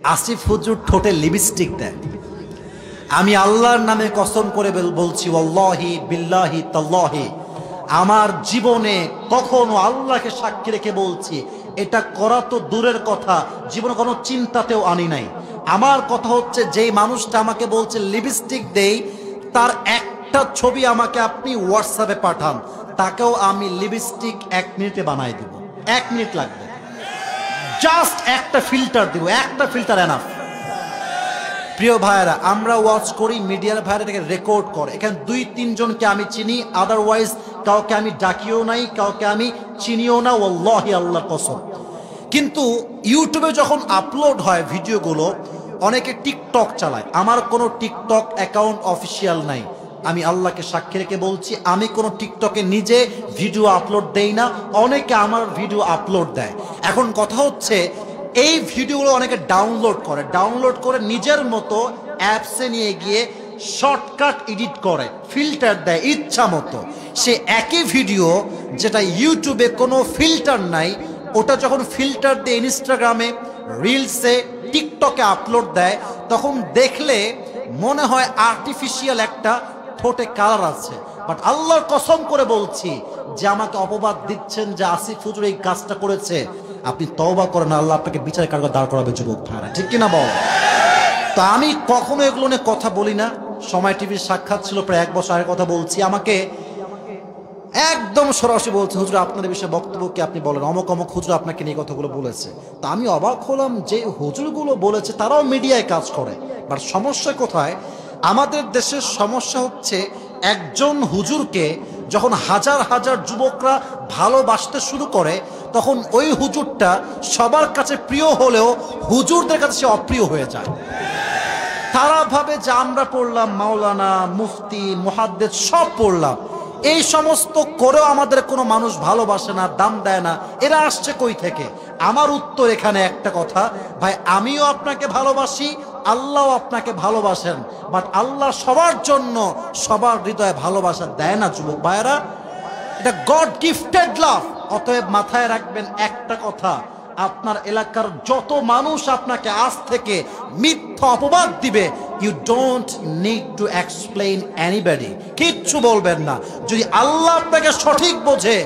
আসিফ হুজুর ঠোঁটে লিপস্টিক দেয়। আমি আল্লাহর নামে কসম করে বলছি, ওয়াল্লাহি বিল্লাহি তাল্লাহি, আমার জীবনে কখনো আল্লাহকে সাক্ষী রেখে বলছি, এটা করা তো দূরের কথা, জীবনে কোনো চিন্তাতেও আনি নাই। আমার কথা হচ্ছে, যেই মানুষটা আমাকে বলছে লিপস্টিক দেই, তার একটা ছবি আমাকে আপনি হোয়াটসঅ্যাপে পাঠান, তাকেও আমি লিপস্টিক 1 মিনিটে বানাই দেব। 1 মিনিট লাগবে, জাস্ট একটা ফিল্টার দিব, একটা ফিল্টার এনাফ। প্রিয় ভাইয়েরা, আমরা ওয়াচ করি, মিডিয়ার ভাইয়েরা এটাকে রেকর্ড করে। এখানে 2-3 জনকে আমি চিনি, আদারওয়াইজ কাউকে আমি ডাকিও নাই, কাউকে আমি চিনিও না, ওয়াল্লাহি আল্লাহর কসম। কিন্তু ইউটিউবে যখন আপলোড হয় ভিডিওগুলো, অনেকে টিকটক চালায়। আমার কোনো টিকটক অ্যাকাউন্ট অফিসিয়াল নাই, আমি আল্লাহকে সাক্ষী রেখে বলছি, আমি কোনো টিকটকে নিজে ভিডিও আপলোড দেই না, অনেকে আমার ভিডিও আপলোড দেয়। এখন কথা হচ্ছে, এই ভিডিওগুলো অনেকে ডাউনলোড করে নিজের মতো অ্যাপসে নিয়ে গিয়ে শর্টকাট এডিট করে, ফিল্টার দেয় ইচ্ছা মতো। সে একই ভিডিও যেটা ইউটিউবে কোনো ফিল্টার নাই, ওটা যখন ফিল্টার দিয়ে ইনস্টাগ্রামে, রিলসে, টিকটকে আপলোড দেয়, তখন দেখলে মনে হয় আর্টিফিশিয়াল একটা ঠোঁটে কালার আছে। বাট আল্লাহর কসম করে বলছি, যে আমাকে অপবাদ দিচ্ছেন যে আসিফ হুজুর এই কাজটা করেছে, আপনি তওবা করেন, আল্লাহ আপনাকে বিচার কারণে দাঁড় করাবে যুবক ভাইরা, ঠিক কিনা বল? তো আমি কখনো এগুলো নিয়ে কথা বলি না। সময় টিভির সাক্ষাৎ ছিল প্রায় 1 বছর আগের কথা বলছি, আমাকে একদম সরাসরি বলছে, হুজুর আপনার বিষয়ে বক্তব্য কি আপনি বলেন, অমক অমক হুজুর আপনাকে নিয়ে কথাগুলো বলেছে। তা আমি অবাক হলাম, যে হুজুরগুলো বলেছে তারাও মিডিয়ায় কাজ করে। বাট সমস্যা কোথায়? আমাদের দেশের সমস্যা হচ্ছে, একজন হুজুরকে যখন হাজার হাজার যুবকরা ভালোবাসতে শুরু করে, তখন ওই হুজুরটা সবার কাছে প্রিয় হলেও হুজুরদের কাছে সে অপ্রিয় হয়ে যায়। তারা ভাবে যে আমরা পড়লাম মাওলানা, মুফতি, মুহাদ্দিস সব পড়লাম, এই সমস্ত করেও আমাদের কোনো মানুষ ভালোবাসে না, দাম দেয় না, এরা আসছে কই থেকে? আমার উত্তর এখানে একটা কথা, ভাই আমিও আপনাকে ভালোবাসি, আল্লাহও আপনাকে ভালোবাসেন, বাট আল্লাহ সবার জন্য সবার হৃদয়ে ভালোবাসা দেয় না যুবক ভাইয়েরা, এটা গড গিফটেড লাভ। অতএব মাথায় রাখবেন একটা কথা, আপনার এলাকার যত মানুষ আপনাকে আজ থেকে মিথ্যা অপবাদ দিবে, you don't need to explain anybody, কিচ্ছু বলবেন না। যদি আল্লাহ আপনাকে সঠিক বোঝে,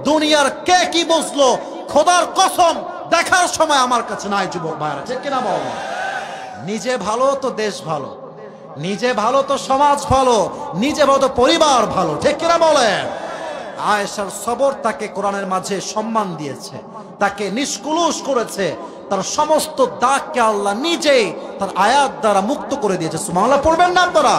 দুনিয়ার কে কি বুঝলো খোদার কসম দেখার সময় আমার কাছে নাই যুবক ভাইরা, ঠিক কিনা বল? নিজে ভালো তো দেশ ভালো, নিজে ভালো তো সমাজ ভালো, নিজে ভালো তো পরিবার ভালো, ঠিক কিনা বলেন? আয়েশার সবর তাকে কোরআনের মাঝে সম্মান দিয়েছে, তাকে নিষ্কুলুষ করেছে, তার সমস্ত দাগকে আল্লাহ নিজেই তার আয়াত দ্বারা মুক্ত করে দিয়েছে। সুবহানাল্লাহ পড়বেন না আপনারা?